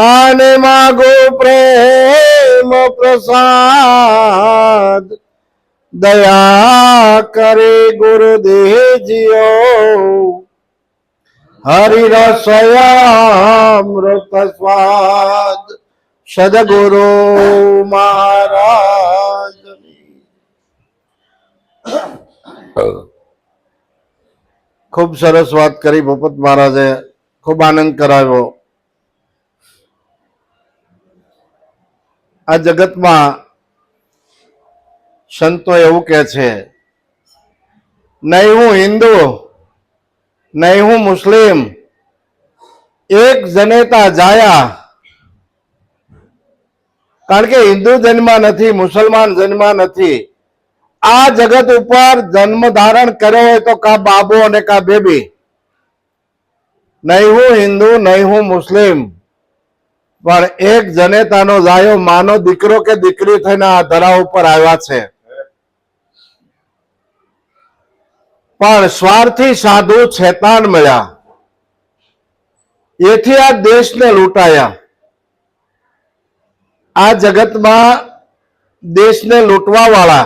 आने मागो प्रेम प्रसाद दया करे गुरुदेव जियो हरि रसयामृत स्वाद सदगुरु महाराज। खूब सरस बात करी भूपत महाराजे, खूब आनंद कराव्यो। आ जगत में संतो एवं कहे छे, नहीं हूँ हिंदू नहीं हूँ मुस्लिम, एक जनेता जाया। कारण के हिंदू जन्म नहीं, मुसलमान जन्म नहीं। आ जगत ऊपर जन्म धारण कर्यो होय तो का बाबो ने का बेबी। नहीं हूँ हिंदू नहीं हूँ मुस्लिम, पर एक जनेतानो जायो मानो दीकरो के दीकरी थईने आ धरा उपर आव्या छे। पण स्वार्थी साधु शैतान मळ्या, एथी आ देश ने लूंटाया। आ जगत में देश ने लूंटवा वाला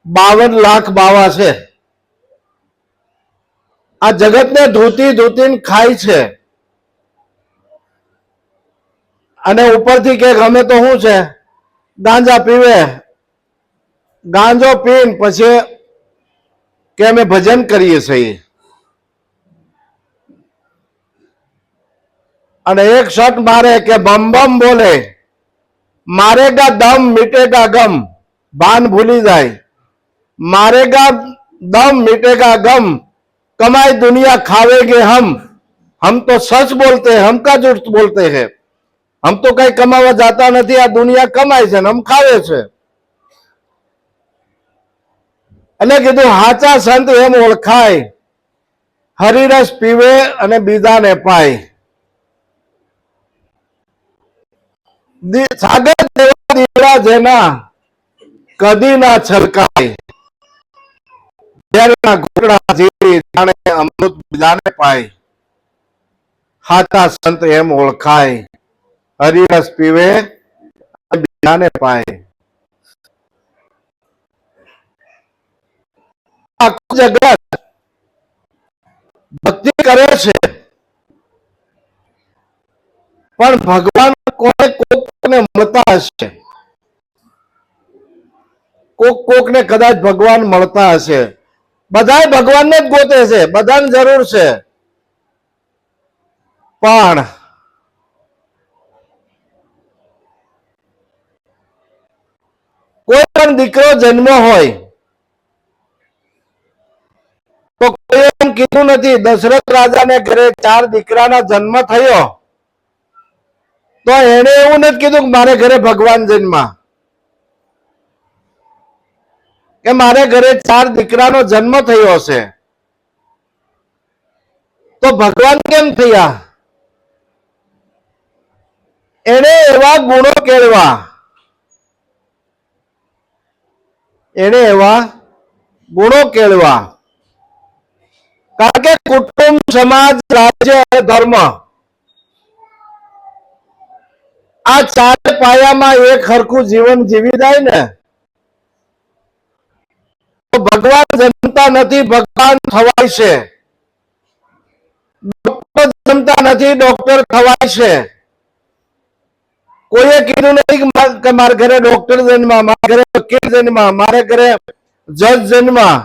52 लाख बावा छे। आ जगत ने धूती धूती खाय छे अने उपरथी के गमे तो शू छे, गांजा पीवे, गांजो पीन पछी के अमे भजन करीए छीए अने एक शॉट मारे के बम बम बोले, मारेगा दम मिटेगा गम, भान भूली जाए, मारेगा दम मिटेगा गम, कमाई दुनिया खावेगे हम तो सच बोलते हैं, हम का झूठ बोलते हैं, हम तो कहीं कमावा जाता नहीं, आ दुनिया कमाय छे, हम खावे छे। એટલે કીધું હાચા સંત એમ ઓળખાય, હરિરસ પીવે અને બીજાને પાય। સાગર જેવા દીવડા જેના કદી ના છલકાય, ઝેરના ઘૂંટડા ઝીલી જાણે અમૃત બીજાને પાય। હાચા સંત એમ ઓળખાય, હરિરસ પીવે અને બીજાને પાય। આખું જગત ભક્તિ કરે છે, પણ ભગવાન કોને કોકને મળતા હશે, કોક કોકને કદાચ ભગવાન મળતા હશે। બધાય ભગવાનને જ ગોતે છે, બધાને જરૂર છે, પણ કોઈ પણ દીકરો જન્મ હોય તો કોઈ એમ કીધું નથી, દશરથ રાજાને ઘરે 4 દીકરાના જન્મ થયો તો એને એવું નથી કીધું કે મારે ઘરે ભગવાન જન્મા, કે મારે ઘરે 4 દીકરાનો જન્મ થયો છે તો ભગવાન કેમ થયા? એને એવા ગુણો કેળવા, એને એવા ગુણો કેળવા। કારણ કે કુટુંબ, સમાજ, રાજ્ય અને ધર્મ આ 4 પાયામાં એક હરખું જીવન જીવી જાય ને તો ભગવાન જન્મતા નથી, ભગવાન થવાય છે। ડોક્ટર જન્મતા નથી, ડોક્ટર થવાય છે। કોઈએ કીધું નથી કે મારા ઘરે ડોક્ટર જન્મા, મારા ઘરે વકીલ જન્મા, મારા ઘરે જજ જન્મા,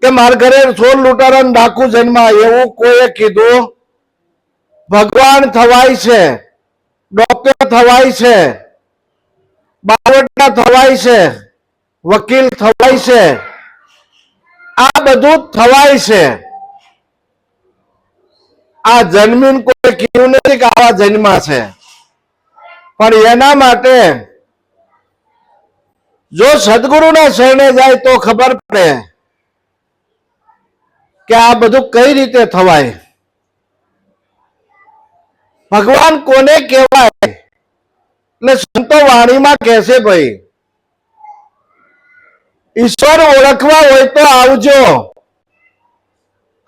કે મારા ઘરે 16 લૂંટારા ડાકુ જન્મા, એવું કોઈએ કીધું? ભગવાન થવાય છે, ડોક્ટર થવાય છે, બાવટા થવાય છે, વકીલ થવાય છે, આ બધું થવાય છે। આ જન્મીને કોઈ કીધું નથી કે આવા જન્મા છે, પણ એના માટે જો સદગુરુના શરણે જાય તો ખબર પડે કે આ બધું કઈ રીતે થવાય। ભગવાન કોને કહેવાય? એટલે સંતો વાણીમાં કહેશે, ભાઈ ઈશ્વર ઓળખવા હોય તો આવજો,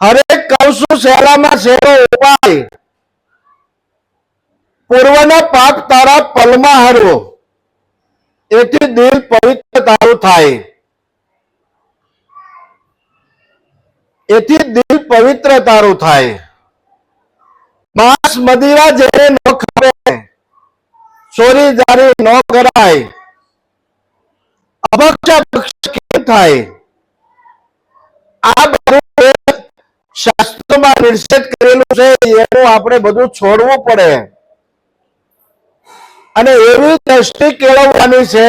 હરેક કહું છું સહેલામાં સહેલો ઉપાય, પૂર્વના પાપ તારા પલમાં હરો, એથી દિલ પવિત્ર તારું થાય, એથી દિલ પવિત્ર તારું થાય. માંસ મદિરા જેને ન ખાવે, ચોરી જારી ન કરાય, અભક્ષ ભક્ષ કેમ થાય? આ બધું શાસ્ત્રોમાં નિષેધ કરેલું છે, એનું આપણે બધું છોડવું પડે અને એવી દ્રષ્ટિ કેળવવાની છે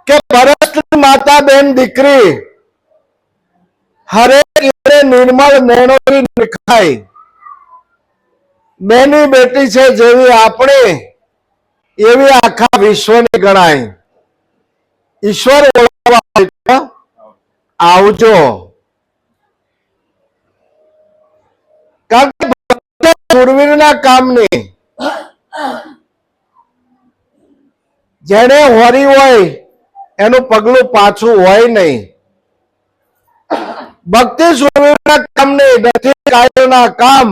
કે પરસ્ત્રી માતા બેન દીકરી હરેક નિર્મળ નેણોથી નિખાય. બેની બેટી છે જેવી આપણે એવી આખા વિશ્વની ગણાય. ઈશ્વર ઓળખવા આવજો. કારણ કે શૂરવીરના કામની જેને હોરી હોય એનું પગલું પાછું હોય નહીં. ભક્તિ શૂરવીરના કામની નથી કાયરના કામ.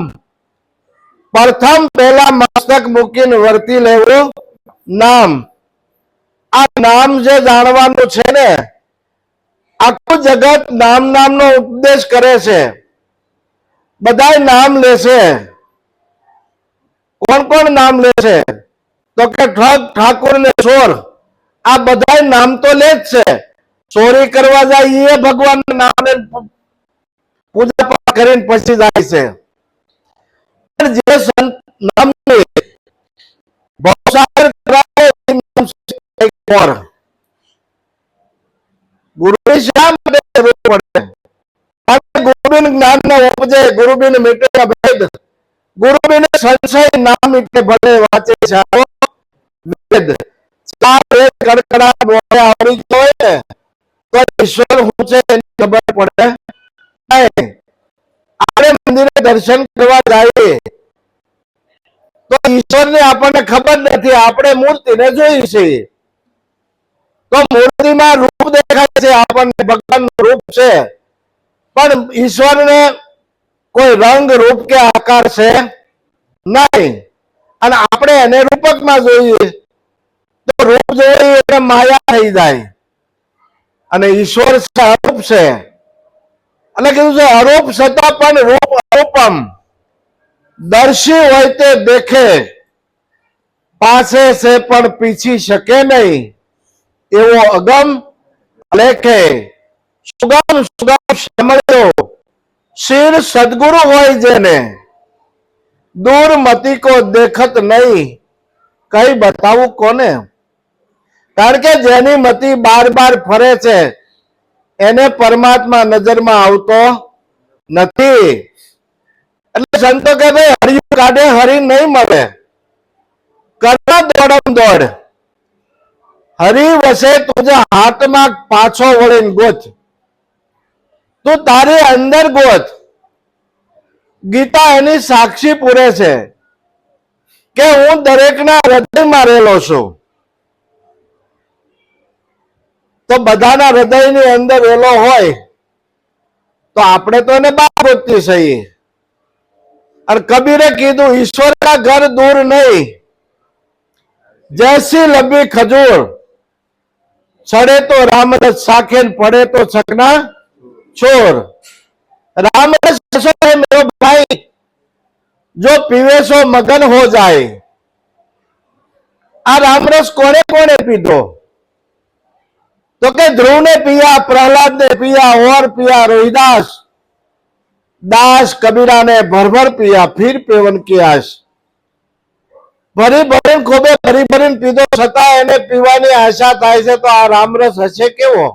પ્રથમ પહેલા મસ્તક મૂકીને વર્તી લેવું નામ. આ નામ જે જાણવાનું છે ને, આખું જગત નામ નામનો ઉપદેશ કરે છે. બધાય નામ લેશે. કોણ કોણ નામ લેશે? તો કે ઠગ, ઠાકોર ને ચોર, આ બધાય નામ તો લે જ છે. ચોરી કરવા જાય એ ભગવાન નામ પૂજા પાઠ કરીને પછી જાય છે. જે સંત નામ લે ભવસાગર કરાવે ગુરુ શા માટે જરૂર પડે? ગુરુબિન જ્ઞાન ન ઉપજે, ગુરુબિન મીટે અભેદ, ગુરુબિન સંશય ના મીટે ભલે વાંચે સારો વેદ. ચાર વેદ કડકડા મોઢે આવડી ગયો ને તો ઈશ્વર શું છે એની ખબર પડે નહીં. આપણે મંદિરે દર્શન કરવા જઈએ તો ઈશ્વરની આપણને ખબર નથી, આપણે મૂર્તિને જોઈ છે. તો મૂર્તિમાં રૂપ દેખાય છે, આપણને ભગવાનનું રૂપ છે, પણ ઈશ્વરને કોઈ રંગ રૂપ કે આકાર છે નહીં. અને આપણે એને રૂપકમાં જોઈએ તો રૂપ જોઈએ એટલે માયા થઈ જાય. અને ઈશ્વર અરૂપ છે એટલે કીધું છે અરૂપ છતાં પણ રૂપ અરૂપમ. દર્શી હોય તે દેખે, પાસે છે પણ પીછી શકે નહીં, એવો અગમ લેખે. સુગમ સુગમ સાંભળ્યો, શિર સદગુરુ હોય જેને, દૂર મતી કો દેખત નહીં, કઈ બતાવું કોને? કારણ કે જેની મતી બાર બાર ફરે છે એને પરમાત્મા નજરમાં આવતો નથી. એટલે સંતો કે ભાઈ હરિયું કાઢે હરી નહીં મળે, કરના દોડમ દોડ. હરી વસે તુજે હાથમાં પાછો વળીને ગોત, તું તારી અંદર ગોત. ગીતા એની સાક્ષી પૂરે છે કે હું દરેકના હૃદયમાં રહેલો છું. તો બધાના હૃદયની અંદર રહેલો હોય તો આપણે તો એને બહાર ગોતતી સહી. અને કબીરે કીધું ઈશ્વરના ઘર દૂર નહીં, જૈસી લંબી ખજૂર, ચડે તો રામરસ સાખે, પડે તો છકના ચોર. रामरस ऐसा है मेरे भाई जो पीवे सो मगन हो जाए. आ रामरस कोने कोने पीधो? तो के ध्रुव ने पिया, प्रहलाद ने पिया, और पिया रोहिदास दास, कबीरा ने भर भर पिया, फिर पेवन की आश. भरी भरी खूबे भरी भरी पीधो छता एने पीवानी आशा थाय छे. तो आ रामरस हशे केवो?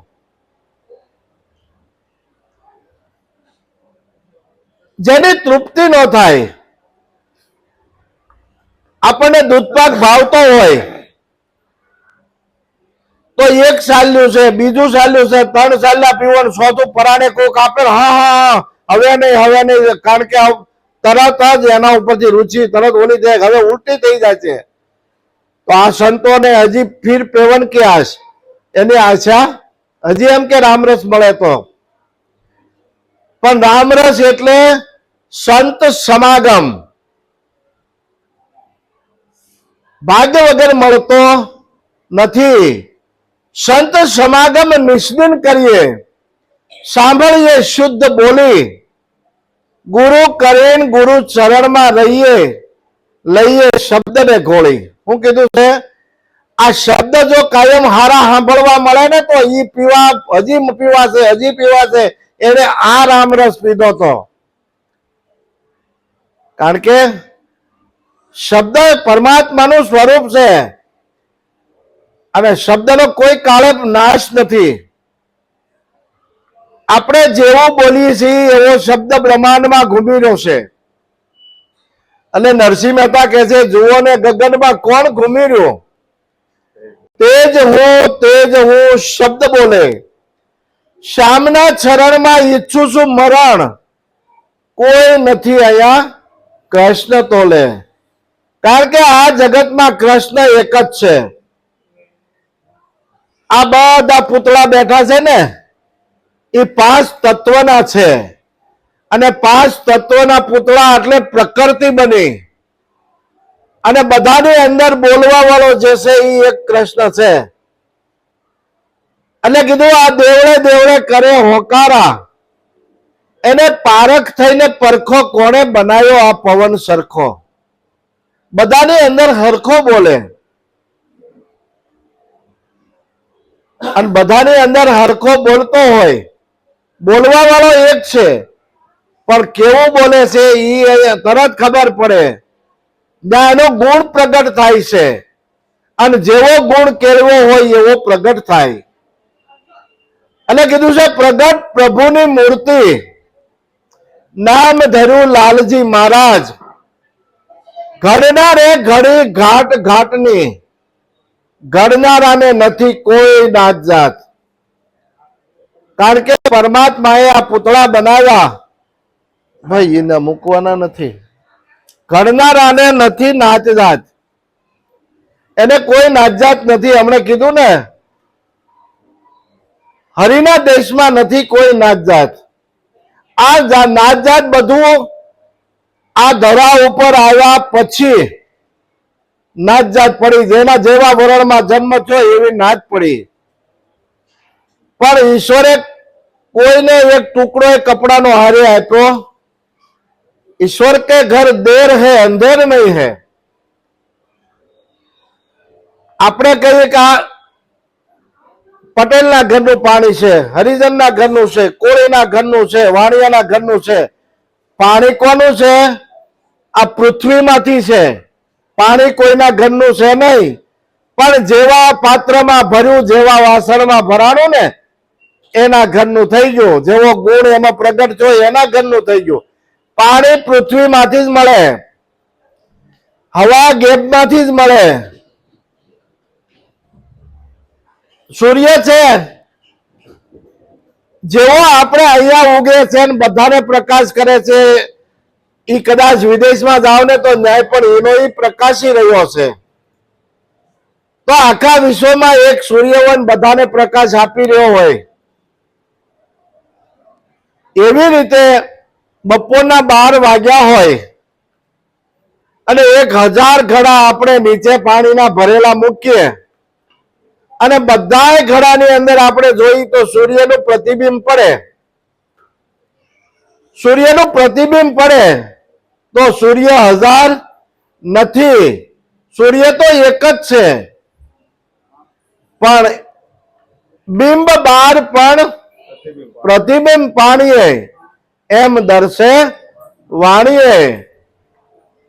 જેની તૃપ્તિ ન થાય. આપણને દૂધપાક ભાવતો હોય તો એક સાલ્યું છે, બીજું સાલ્યું છે, 3 સાલ્યા પીવાનું, ચોથું પરાણે કોક આપે, હા હા હવે નહીં, કારણ કે તરત જ એના ઉપરથી રુચિ તરત ઓલી જાય, હવે ઉલટી થઈ જાય છે. તો આ સંતોને હજી ફીર પેવન કે આશ, એની આશા હજી એમ કે રામરસ મળે તો. પણ રામરસ એટલે સંત સમાગમ. ભાગ્ય વગર મળતો નથી. સંત સમાગમ નિષ્દિન કરીએ, સાંભળીએ શુદ્ધ બોલી, ગુરુ કરીને ગુરુ ચરણમાં રહીએ, લઈએ શબ્દને ઘોળી. હું કીધું છે, આ શબ્દ જો કાયમ હારા સાંભળવા મળે ને તો ઈ પીવા હજી પીવાશે. એને આ રામરસ પીધો તો, કારણ કે શબ્દ પરમાત્માનું સ્વરૂપ છે અને શબ્દનો કોઈ કાળે નાશ નથી. આપણે જેવું બોલીએ છીએ એવો શબ્દ બ્રહ્માંડમાં ઘૂમી રહ્યો છે. અને નરસિંહ મહેતા કહે છે, જુઓ ને ગગનમાં કોણ ઘૂમી રહ્યો? તેજ હું શબ્દ બોલે, શ્યામના ચરણમાં ઈચ્છું છું મરણ, કોઈ નથી અહીંયા કૃષ્ણ તોલે. કારણ કે આ જગતમાં કૃષ્ણ એક જ છે. આ બધા પૂતળા બેઠા છે ને એ 5 તત્વના છે, અને 5 તત્વના પૂતળા એટલે પ્રકૃતિ બની, અને બધાની અંદર બોલવા વાળો જે છે એ એક કૃષ્ણ છે. એટલે કીધું આ દેવળે દેવળે કરે હોકારા, એને પારખ થઈને પરખો કોણે બનાવ્યો આ પવન સરખો. બધાની અંદર હરખો બોલે, અને બધાની અંદર હરખો બોલતો હોય. બોલવા વાળો એક છે, પણ કેવું બોલે છે એ તરત ખબર પડે. એનો ગુણ પ્રગટ થાય છે, અને જેવો ગુણ કેળવો હોય એવો પ્રગટ થાય. અને કીધું છે, પ્રગટ પ્રભુની મૂર્તિ, નામ ધર્યું લાલજી મહારાજ, ઘડનારે ઘડી ઘાટ ઘાટની, ઘડનારાને નથી કોઈ નાત જાત. કારણ કે પરમાત્માએ આ પૂતળા બનાવ્યા, ભાઈ એને મૂકવાના નથી. ઘડનારાને નથી નાત જાત, એને કોઈ નાત જાત નથી. હમણે કીધું ને, હરિના દેશમાં નથી કોઈ નાત જાત. આ નાત જાત બધું આ ધરા ઉપર આવ્યા પછી નાત જાત પડી. જેના જેવા વરણમાં જન્મ થયો એવી નાત પડી. પણ ઈશ્વરે કોઈને એક ટુકડો કપડાનો હારે આપ્યો. ઈશ્વર કે ઘર દેર હે અંધેર નહીં હે. આપણે કહીએ કે આ પટેલના ઘરનું પાણી છે, હરિજનના ઘરનું છે, કોળીના ઘરનું છે, વાણિયાના ઘરનું છે. પાણી કોનું છે? આ પૃથ્વીમાંથી છે. પાણી કોઈના ઘરનું છે નહીં. પણ જેવા પાત્રમાં ભર્યું, જેવા વાસણમાં ભરાણું ને એના ઘરનું થઈ ગયું. જેવો ગુણ એમાં પ્રગટ થયો એના ઘરનું થઈ ગયું. પાણી પૃથ્વીમાંથી જ મળે, હવા ગેપમાંથી જ મળે. સૂર્ય છે જેવો આપણે અહીંયા ઉગે છે ને બધાને પ્રકાશ કરે છે, એ કદાચ વિદેશમાં જાવ ને તો ન્યાય પણ એનો એ પ્રકાશી રહ્યો છે. તો આખા વિશ્વમાં એક સૂર્યવન બધાને પ્રકાશ આપી રહ્યો હોય. એવી રીતે બપોરના 12 વાગ્યા હોય અને 1000 ઘડા આપણે નીચે પાણીના ભરેલા મૂકીએ, અને બધા ઘડાની અંદર આપણે જોઈએ તો સૂર્યનું પ્રતિબિંબ પડે. સૂર્યનું પ્રતિબિંબ પડે તો સૂર્ય 1000 નથી, સૂર્ય તો એક જ છે. પણ બિંબ 12 પણ પ્રતિબિંબ પાણીએ, એમ દર્શે વાણીએ.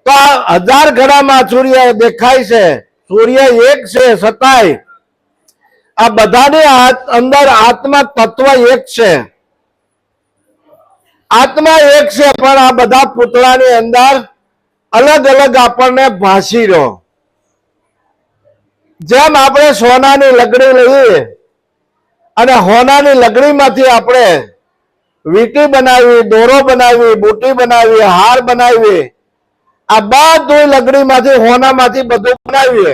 તો આ 1000 ઘડામાં સૂર્ય દેખાય છે. સૂર્ય એક છે છતાંય આ બધાની અંદર આત્મા તત્વ એક છે. આત્મા એક છે, પણ આ બધા પૂતળાની અંદર અલગ અલગ આપણને ભાસી રહ્યો. જેમ આપણે સોનાની લગડી લઈએ અને હોનાની લગડીમાંથી આપણે વીંટી બનાવી, દોરો બનાવી, બુટી બનાવી, હાર બનાવી, આ બધું લગડીમાંથી હોનામાંથી બધું બનાવીએ.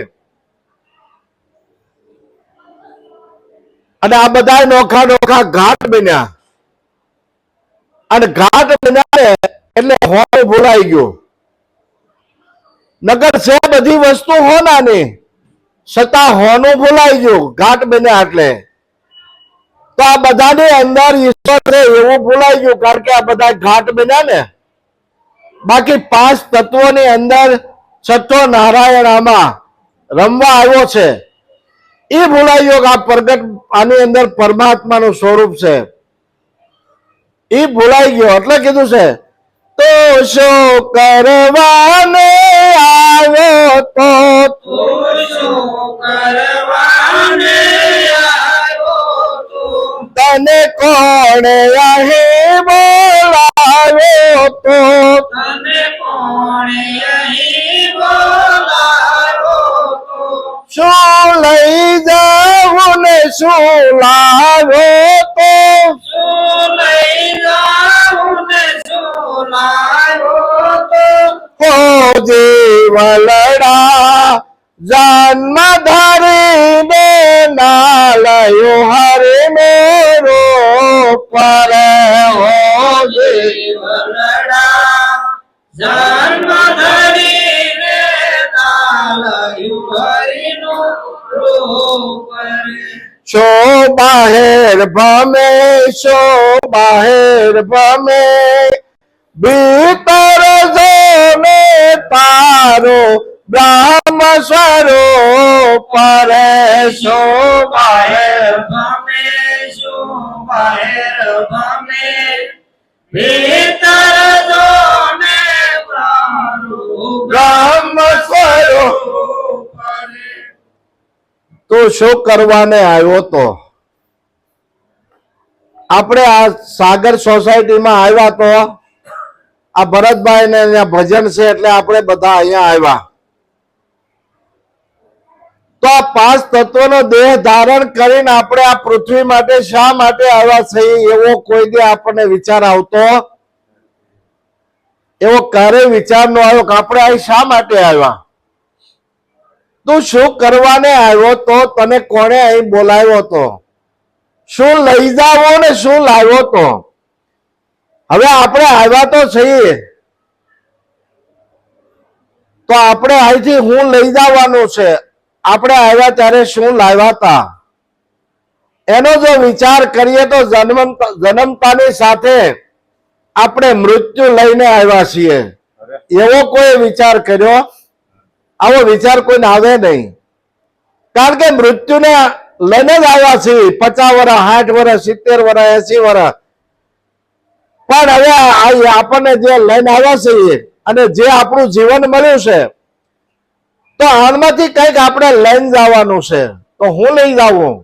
અને આ બધા નોખા નોખા ઘાટ બન્યા, અને ઘાટ બન્યા એટલે હોનું ભૂલાઈ ગયું. નગર છે બધી વસ્તુ હોનાની, છતાં હોનું ભૂલાઈ ગયું ઘાટ બન્યા એટલે. તો આ બધાની અંદર ઈશ્વર છે એવું ભૂલાઈ ગયું, કારણ કે આ બધા ઘાટ બન્યા ને. બાકી પાંચ તત્વોની અંદર છઠ્ઠો નારાયણ આમાં રમવા આવ્યો છે એ ભૂલાઈ ગયો કે આ પ્રગટ આની અંદર પરમાત્માનું સ્વરૂપ છે એ ભૂલાઈ ગયો. એટલે કીધું છે તો શું કરવાને આવ્યો તો, તને કોણે અહીં બોલાવ્યો તો, શું લઈ જાવું ને શું લાવ્યો તો, હો જીવલડા જન્મ ધરીને ના લયો હરિનો રૂપ રે, હો જીવલડા જન્મ ધરીને ના લયો હરિનો રૂપ રે. શો બહાર ભમે, શો બહાર ભમે, ભીતર જોને તારો બ્રહ્મ સ્વરૂપ રે. શો બહાર ભમે, શો બહાર ભમે, ભીતર જોને તારો બ્રહ્મ સ્વરૂપ. તો શું કરવાને આવ્યો તો? આપણે આ સાગર સોસાયટીમાં આવ્યા તો આ ભરતભાઈ ને અહીંયા ભજન છે એટલે આપણે બધા અહીંયા આવ્યા. તો આ પાંચ તત્વનો દેહ ધારણ કરીને આપણે આ પૃથ્વી માટે શા માટે આવ્યા છીએ એવો કોઈ દે આપણને વિચાર આવતો? એવો ક્યારેય વિચાર નો આવ્યો કે આપણે અહીં શા માટે આવ્યા? તું શું કરવાને આવ્યો તો? તને કોણે અહીં બોલાવ્યો તો? શું લઈ જાવો ને શું લાવ્યો તો? હવે આપણે આવ્યા તો છીએ, તો આપણે અહીંથી હું લઈ જવાનું છે. આપણે આવ્યા ત્યારે શું લાવ્યા હતા એનો જો વિચાર કરીએ તો જન્મતાની સાથે આપણે મૃત્યુ લઈને આવ્યા છીએ એવો કોઈ વિચાર કર્યો? આવો વિચાર કોઈને આવે નહીં, કારણ કે મૃત્યુને લઈને જ આવ્યા છીએ. 50 વર્ષ, 60 વર્ષ, 70 વર્ષ, 80 વર્ષ. પણ હવે આપણને જે લઈને આવ્યા છીએ અને જે આપણું જીવન મળ્યું છે, તો આમાંથી કંઈક આપણે લઈને જવાનું છે. તો હું લઈ જાઉં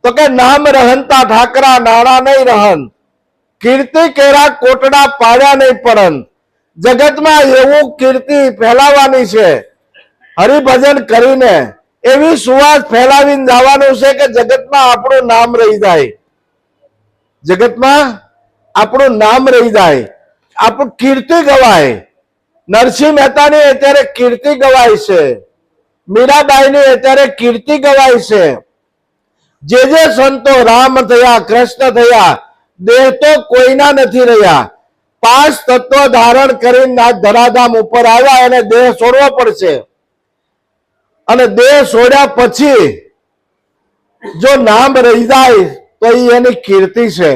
તો કે નામ રહનતા ઠાકરા નાણા નહીં રહન, કીર્તિ કેરા કોટડા પાડ્યા નહીં પડન. જગતમાં એવું કીર્તિ ફેલાવાની છે હરિભજન કરીને, એવી સુવાસ ફેલાવીને જવાનું છે કે જગતમાં આપણું નામ રહી જાય, જગતમાં આપણું નામ રહી જાય, આપણું કીર્તિ ગવાય. નરસિંહ મહેતાની અત્યારે કીર્તિ ગવાય છે, મીરાબાઈની અત્યારે કીર્તિ ગવાય છે. જે જે સંતો રામ થયા, કૃષ્ણ થયા, દેહ તો કોઈના નથી રહ્યા. 5 તત્વ ધારણ કરીને આ ધરાધામ ઉપર આવ્યા, અને દેહ છોડવો પડશે. અને દેહ છોડ્યા પછી જો નામ રહી જાય તો એની કીર્તિ છે,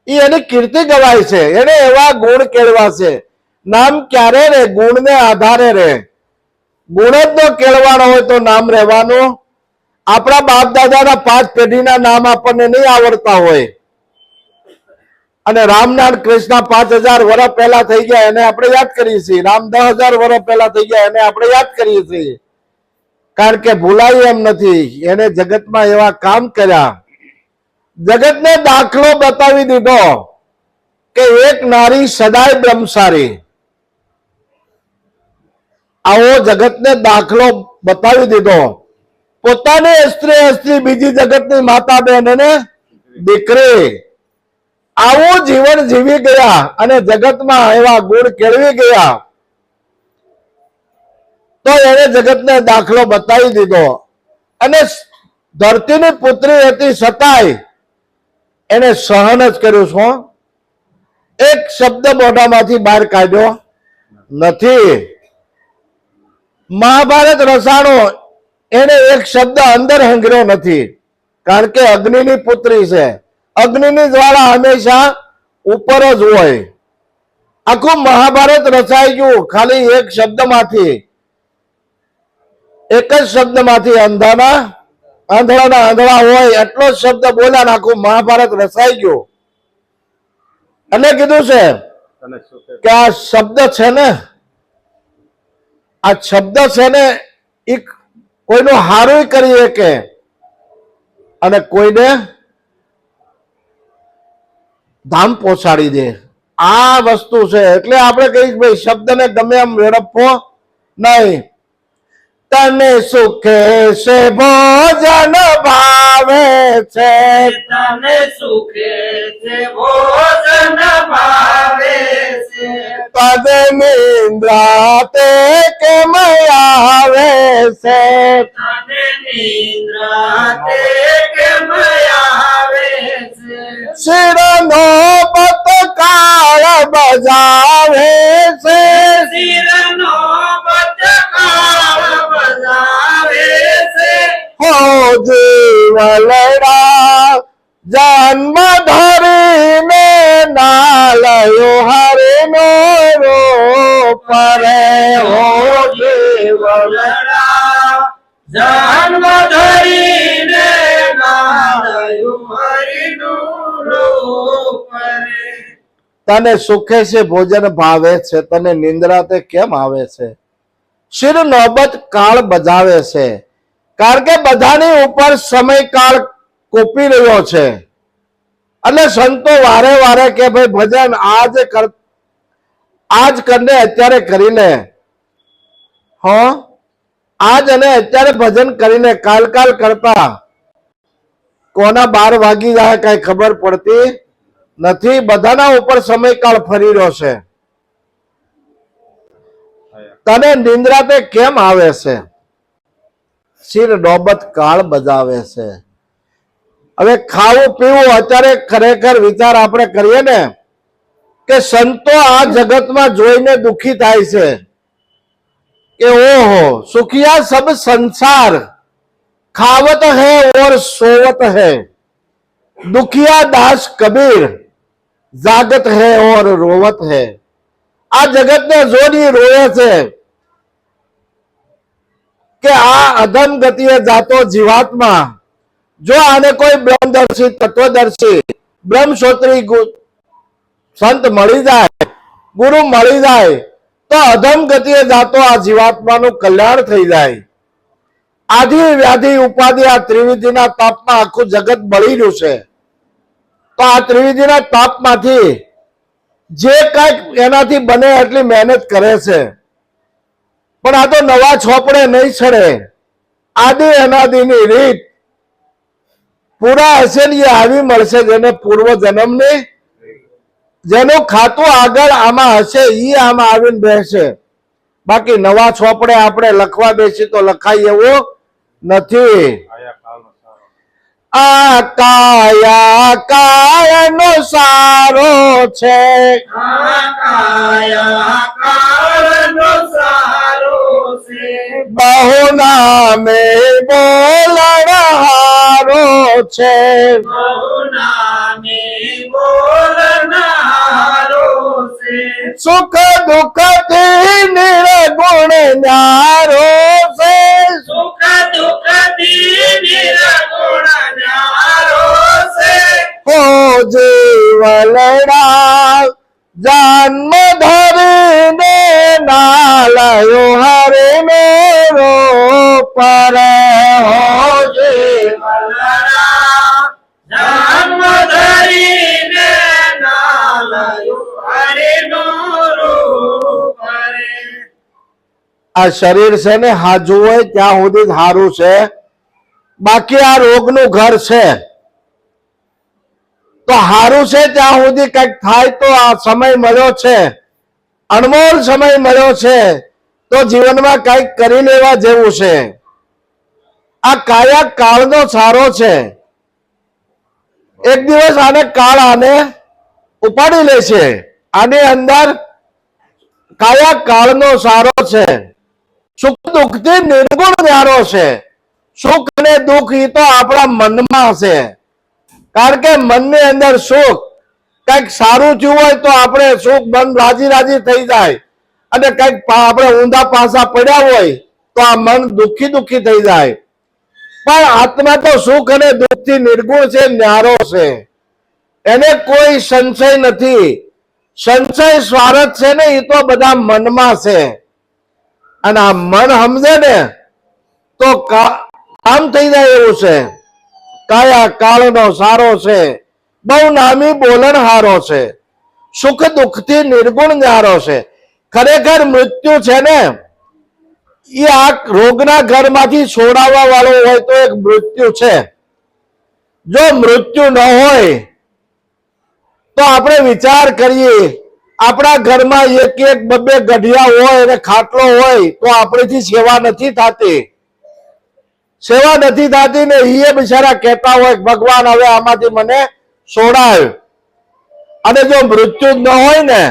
એની કીર્તિ ગવાય છે. એને એવા ગુણ કેળવા છે. નામ ક્યારે રે? ગુણને આધારે રે. ગુણ જ નો કેળવાનો હોય તો નામ રહેવાનું? આપણા બાપ દાદાના 5 પેઢીના નામ આપણને નહીં આવડતા હોય, અને રામનાથ કૃષ્ણ 5000 વર્ષ પહેલા થઈ ગયા એને આપણે યાદ કરીએ છીએ. રામ 10,000 વર્ષ પહેલા થઈ ગયા એને આપણે યાદ કરીએ છીએ, કારણ કે ભૂલાય એમ નથી. એને જગતમાં એવા કામ કર્યા, જગતને દાખલો બતાવી દીધો કે એક નારી સદાય બ્રહ્મચારી. આવો જગતને દાખલો બતાવી દીધો. પોતાની સ્ત્રી બીજી જગતની માતા બેન અને દીકરી, આવું જીવન જીવી ગયા અને જગતમાં એવા ગુણ કેળવી ગયા. તો એને જગતને દાખલો બતાવી દીધો. અને ધરતીની પુત્રી હતી છતાંય એને સહન જ કર્યું. શું? એક શબ્દ મોઢામાંથી બહાર કાઢ્યો નથી. મહાભારત રસાણો એને એક શબ્દ અંદર હંગર્યો નથી, કારણ કે અગ્નિની પુત્રી છે. અગ્નિની જ્વાળા હંમેશા ઉપર જ હોય. આખું મહાભારત રચાઈ ગયું ખાલી એક શબ્દમાંથી, એક જ શબ્દમાંથી. આંધળાના આંધળા હોય એટલો જ શબ્દ બોલ્યા ને આખું મહાભારત રચાઈ ગયું. એટલે કીધું છે કે આ શબ્દ છે ને, આ શબ્દ છે ને એ કોઈનું હારું કરી શકે અને કોઈને ધામ પહોંચાડી દે. આ વસ્તુ છે. એટલે આપણે કહીએ ભાઈ શબ્દને ગમે એમ વેડફવો નહીં. તને સુખે છે ભોજન ભાવે છે, તને સુખે છે ભોજન ભાવે છે, તને નિંદ્રા તે કેમ આવે છે, તને નિદ્રા તે કેમ આવે છે, શિરનો બતકાળ બજાવે છે, શિરનો બતકાળ બજાવે છે, હો જીવલડા જન્મ ધરીને નાલયો હરિનો રૂપ રે. હો જીવલડા જન્મ ધરીને નાલયું હરિનું રૂપ રે. તને સુખે છે ભોજન ભાવે છે, તને નિંદ્રા તે કેમ આવે છે, શિર નોબત કાળ બજાવે છે. કારણ કે બધાની ઉપર સમય કાળ કોપી રહ્યો છે. અને સંતો વારે વારે કે ભાઈ ભજન આજ કરને અત્યારે કરી લે. આજ અને અત્યારે ભજન કરીને કાલ કરતા કોના 12 વાગી જાય કઈ ખબર પડતી નથી. બધાના ઉપર સમયકાળ ફરી રહ્યો છે. તને નિંદ્રા તે કેમ આવે છે, શિર નોબત કાળ બજાવે છે. હવે ખાવું પીવું અત્યારે ખરેખર વિચાર આપણે કરીએ ને કે સંતો આ જગતમાં જોઈને દુખી થાય છે કે ઓહો સુખિયા સબ સંસાર, ખાવત है और सोवत है, दुखिया दास कबीर जागत है और रोवत है. આ જગતને જોડી રોવે છે કે આ અધમ ગતિએ જાતો જીવાત્મા જો આને કોઈ બ્રહ્મદર્શી, તત્વદર્શી, બ્રહ્મશ્રોત્રી સંત મળી જાય, ગુરુ મળી જાય તો અધમ ગતિએ જાતો આ જીવાત્માનું કલ્યાણ થઈ જાય. આધિ વ્યાધિ ઉપાધિ આ ત્રિવિધિના તાપમાં આખું જગત બળી રહ્યું છે. તો આ ત્રિવિધિના તાપમાંથી જે કંઈક એનાથી બને એટલી મહેનત કરે છે. પણ આ તો નવા છોપડે નહીં છડે. આદિ અનાદિની રીત પૂરા હશે ને એ આવી મળશે, જેને પૂર્વ જન્મની જેનું ખાતું આગળ આમાં હશે એ આમાં આવીને બેસે. બાકી નવા છોપડે આપણે લખવા બેસી તો લખાય એવું નથી. આ કાયા કાયનો સારો છે, આ કાયા કાળનો સારો છે, બહુ નામે બોલણહારો છે, બહુ નામે બોલનારો છે, સુખ દુઃખ થી નિર્ગુણ ન્યારો છે, સુખ દુઃખ થી નિર્ગુણ ન્યારો છે, હો જીવલડા જન્મ ધરીને નાલયો હરિનો રૂપ રે. હો જીવલડા જન્મ ધરીને નાલયું હરિનું રૂપ રે. આ શરીર છે ને હાજુ હોય ત્યાં સુધી સારું છે, બાકી આ રોગનું ઘર છે. તો સારું છે ત્યાં સુધી કઈક થાય તો આ સમય મળ્યો છે, અનમોલ સમય મળ્યો છે તો જીવનમાં કઈક કરી લેવા જેવું છે. આ કાયા કાળનો સારો છે. એક દિવસ આને કાળ આને ઉપાડી લે છે. આની અંદર કાયા કાળનો સારો છે. સુખ દુઃખ થી નિર્ગુણ ન્યારો છે. સુખ અને દુઃખ એ તો આપણા મનમાં છે. કારણ કે મનની અંદર સુખ કઈક સારું થયું હોય તો આપણે સુખ મન રાજી રાજી થઈ જાય, અને કઈક આપણે ઊંધા પાસા પડ્યા હોય તો આ મન દુઃખી દુઃખી થઈ જાય. પણ આત્મા તો સુખ અને દુઃખ થી નિર્ગુણ છે, ન્યારો છે. એને કોઈ સંશય નથી. સંશય સ્વાર્થ છે ને એ તો બધા મનમાં છે. અને આ મન સમજે ને તો કામ થઈ જાય એવું છે. કાયા કાળનો સારો છે, બહુ નામી બોલણ હારો છે. સુખ દુઃખ થી નિર્ગુણ ન્યારો છે. ખરેખર મૃત્યુ છે ને એ આ રોગના ઘરમાંથી છોડાવવા વાળો હોય તો એક મૃત્યુ છે. જો મૃત્યુ ન હોય તો આપણે વિચાર કરીએ, આપણા ઘરમાં એક એક બબે ગઢિયા હોય અને ખાટલો હોય તો આપણેથી સેવા નથી થતી. સેવા નથી થતી ને એ બિચારા કહેતા હોય ભગવાન હવે આમાંથી મને છોડાય. અને જો મૃત્યુ ન હોય ને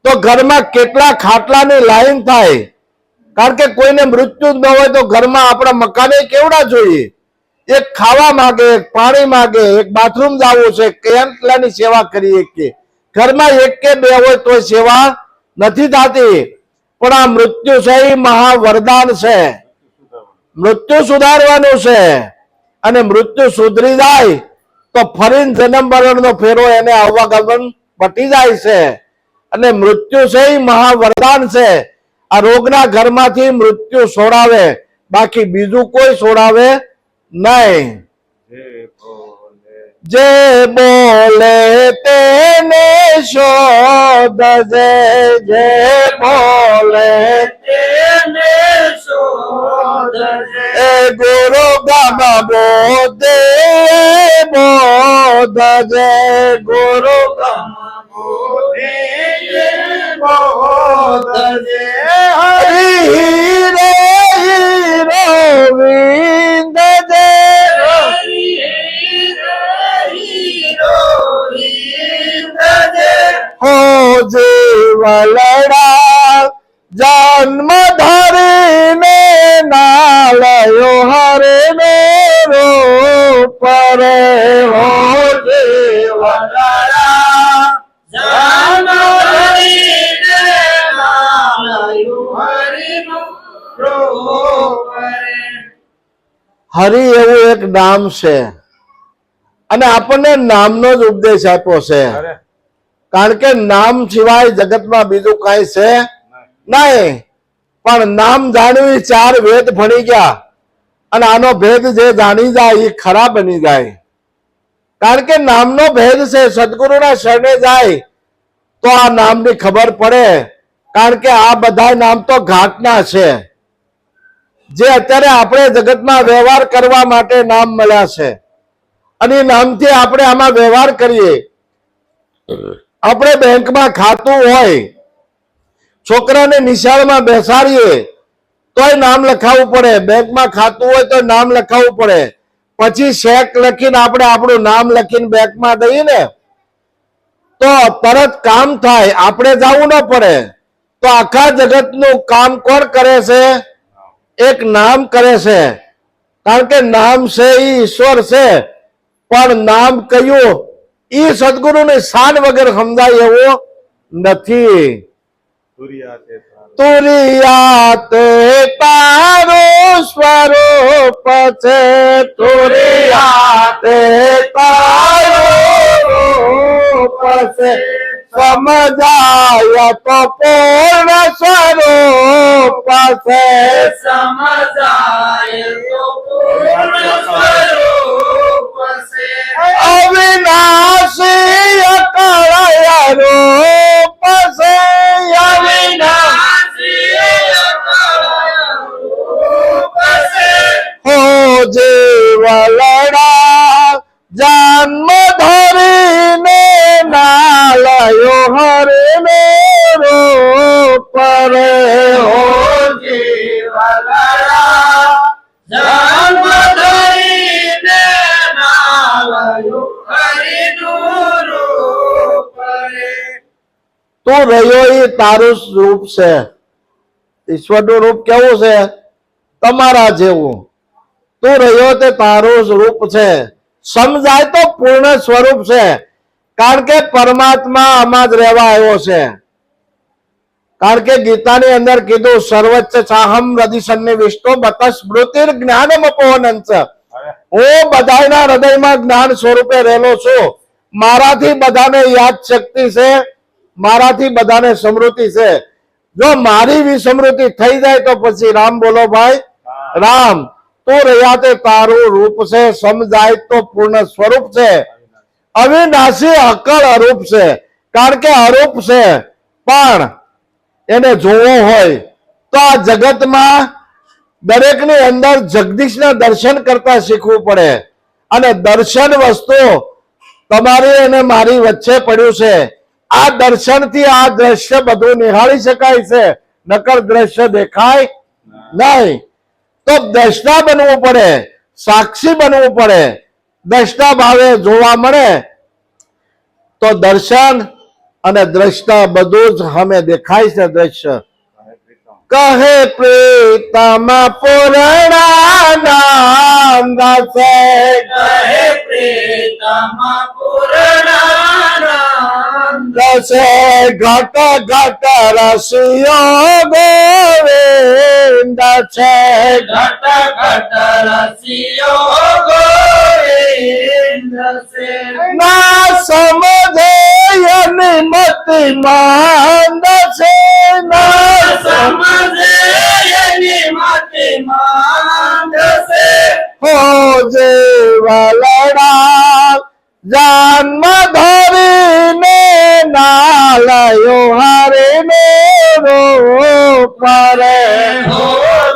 તો ઘરમાં કેટલા ખાટલાની લાઈન થાય. કારણ કે કોઈને મૃત્યુ ન હોય તો ઘરમાં આપણા મકાને કેવડા જોઈએ. એક ખાવા માંગે, એક પાણી માંગે, એક બાથરૂમ જવું છે, કેટલાની સેવા કરીએ કે ઘરમાં એક કે બે હોય તો સેવા નથી થતી. પણ આ મૃત્યુ છે એ મહા વરદાન છે. મૃત્યુ સુધારવાનું છે, અને મૃત્યુ સુધરી જાય તો ફરીને જન્મ મરણનો ફેરો એને અવગમન પટી જાય છે. અને મૃત્યુ છે એ મહા વરદાન છે. આ રોગના ઘરમાંથી મૃત્યુ છોડાવે, બાકી બીજું કોઈ છોડાવે નહીં. જે બોલે તેને શોધજે, જે બોલે તેને શોધજે. એ ગુરુ ગમ બોધે બોધજે, ગુરુ ગમ બોધે બોધજે. હરિ રે હીરો વિંદજે. હો જીવલડા જન્મ ધરીને નાલયો હરે નો રૂપ રે. હો જીવલડા જન્મ ધરીને નાલયો હરિનું રૂપ રે. હરિ એવું એક નામ છે, અને આપણને નામનો જ ઉપદેશ આપ્યો છે. કારણ કે નામ સિવાય જગતમાં બીજું કઈ છે નહીં. પણ નામ જાણવી 4 વેદ ભણી ગયા, અને આનો ભેદ જે જાણી જાય એ ખરા બની જાય. કારણ કે નામનો ભેદ છે. સદગુરુના શરણે જાય તો આ નામની ખબર પડે. કારણ કે આ બધા નામ તો ઘાટના છે, જે અત્યારે આપણે જગતમાં વ્યવહાર કરવા માટે નામ મળ્યા છે. અને એ નામથી આપણે આમાં વ્યવહાર કરીએ. આપણે બેંકમાં ખાતું હોય, છોકરાને નિશાળમાં બેસાડીએ તોય નામ લખાવવું પડે. બેંકમાં ખાતું હોય તો નામ લખાવવું પડે. પછી ચેક લખીને આપણે આપણું નામ લખીને બેંકમાં દઈએ ને તો તરત કામ થાય, આપણે જવું ન પડે. તો આખા જગતનું કામ કોણ કરે છે? એક નામ કરે છે. કારણ કે નામ છે એ ઈશ્વર છે, પણ નામ કયું એ સદગુરુની શાન વગર સમજાય એવું નથી. તુરિયાતે તારું સ્વરૂપ છે, તુરિયાતે તારું રૂપ છે. સમજાય તો પૂર્ણ સ્વરૂપ છે, સમજાય તો પૂર્ણ સ્વરૂપ છે. અવિનાશી અકળ રૂપ છે, અવિનાશી અકળ રૂપ છે. હો જીવલડા જન્મ ધરીને નાલયો હરે નો રૂપ રે. હો જીવલડા જન્મ ધરીને નાલયો હરિનું રૂપ રે. તું રહ્યો એ તારું રૂપ છે. ઈશ્વરનું રૂપ કેવું છે? તમારા જેવું. તું રહ્યો તે તારું જ રૂપ છે. સમજાય તો પૂર્ણ સ્વરૂપ છે. કારણ કે પરમાત્મા આમાં જ રહેવા આવ્યો છે. કારણ કે ગીતાની અંદર કીધું સર્વચ્ચ ચાહમ હૃદય સન્નિવિષ્ટો બત સ્મૃતિર જ્ઞાનમ અપોહનંચ. હું બધાના હૃદયમાં જ્ઞાન સ્વરૂપે રહેલો છું. મારાથી બધાને યાદ શક્તિ છે, મારાથી બધાને સમૃદ્ધિ છે. જો મારી વિસ્મૃતિ થઈ જાય તો પછી રામ બોલો ભાઈ, રામ. તું રહ્યા તે તારું રૂપ છે. સમજાય તો પૂર્ણ સ્વરૂપ છે. અવિનાશી અકળ અરૂપ છે. કારણ કે અરૂપ છે, પણ એને જોવો હોય તો આ જગતમાં દરેકની અંદર જગદીશના દર્શન કરતા શીખવું પડે. અને દર્શન વસ્તુ તમારી અને મારી વચ્ચે પડ્યું છે. આ દર્શનથી આ દ્રશ્ય બધું નિહાળી શકાય છે, નકર દ્રશ્ય દેખાય નહીં. તો દ્રષ્ટા બનવું પડે, સાક્ષી બનવું પડે. દ્રષ્ટા ભાવે જોવા મળે તો દર્શન અને દ્રષ્ટા બધું જ અમે દેખાય છે. દ્રશ્ય કહે પ્રીતમ પૂર્ણાનંદ છે. કહે પ્રીતમ પૂર્ણાનંદ છે ઘટ ઘટ રસિયો ગોવિંદ છે. ઘટ ઘટ રસિયો ગોવિંદ છે. ના સમજે એની મતિ મંદ છે. ના સમજે એની મતિ મંદ છે. હો જીવલડા જન્મ ધરીને નાલયો હરિને રૂપ રે. હો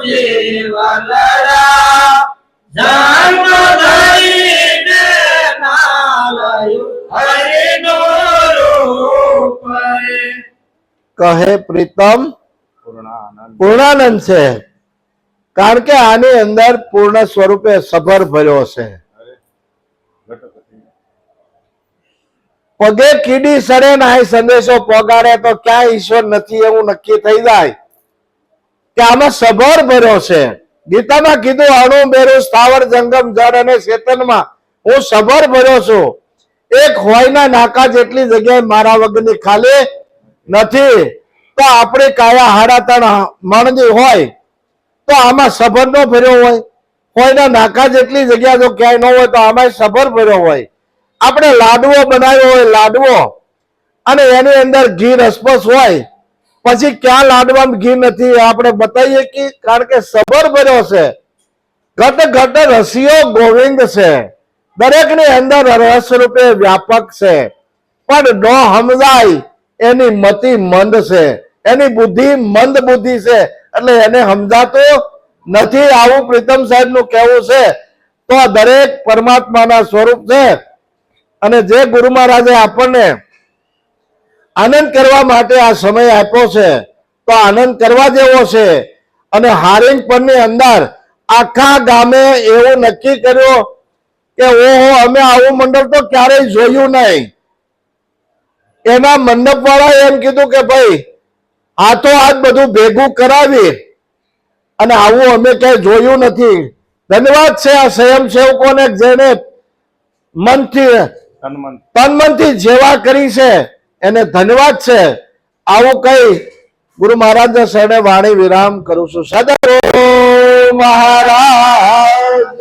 જીવલડા જન્મ ધરીને નાલયો હરિનું રૂપ રે. કહે પ્રીતમ પૂર્ણાનંદ છે. કારણ કે આની અંદર પૂર્ણ સ્વરૂપે સભર ભર્યો છે. પગે કીડી સડે ના સંદેશો પોગાડે તો ક્યાં ઈશ્વર નથી એવું નક્કી થઈ જાય કે આમાં સભર ભર્યો છે. ગીતામાં કીધું અણુ બેરું સ્થાવર જંગમ જળ અને ચેતનમાં હું સભર ભર્યો છું. એક હોયના નાકા જેટલી જગ્યાએ મારા વગરની ખાલી નથી. તો આપણે કાયા હાડા ત્રણ મણની હોય તો આમાં સભર નો ભર્યો હોય. હોયના નાકા જેટલી જગ્યા જો ક્યાંય ન હોય તો આમાં સભર ભર્યો હોય. આપણે લાડવો બનાવ્યો હોય, લાડવો, અને એની અંદર ઘી રસપસ હોય, પછી ક્યાં લાડવામાં ઘી નથી આપણે બતાવીએ કે કારણ કે સભર ભર્યો છે. ઘટ ઘટ રસિયો ગોવિંદ છે. દરેકની અંદર રસ રૂપે વ્યાપક છે. પણ ન સમજાય એની મતિ મંદ છે, એની બુદ્ધિ મંદ બુદ્ધિ છે, એટલે એને સમજાતું નથી. આવું પ્રીતમ સાહેબ નું કહેવું છે. તો દરેક પરમાત્માના સ્વરૂપ છે. અને જે ગુરુ મહારાજે આપણને આનંદ કરવા માટે આ સમય આપ્યો છે તો આનંદ કરવા જેવો છે. અને હારીંગ પરની અંદર આખા ગામે એવું નક્કી કર્યું કે ઓહો અમે આવું મંડળ તો ક્યારેય જોયું નહીં. એના મંડપ વાળા એમ કીધું કે ભાઈ હાથો હાથ બધું ભેગું કરાવી અને આવું અમે ક્યાંય જોયું નથી. ધન્યવાદ છે આ સ્વયંસેવકોને જેને મનથી તન મનથી જેવા કરી છે એને ધન્યવાદ છે. આવું કઈ ગુરુ મહારાજ શરણે વાણી વિરામ કરું છું. સદગુરુ મહારાજ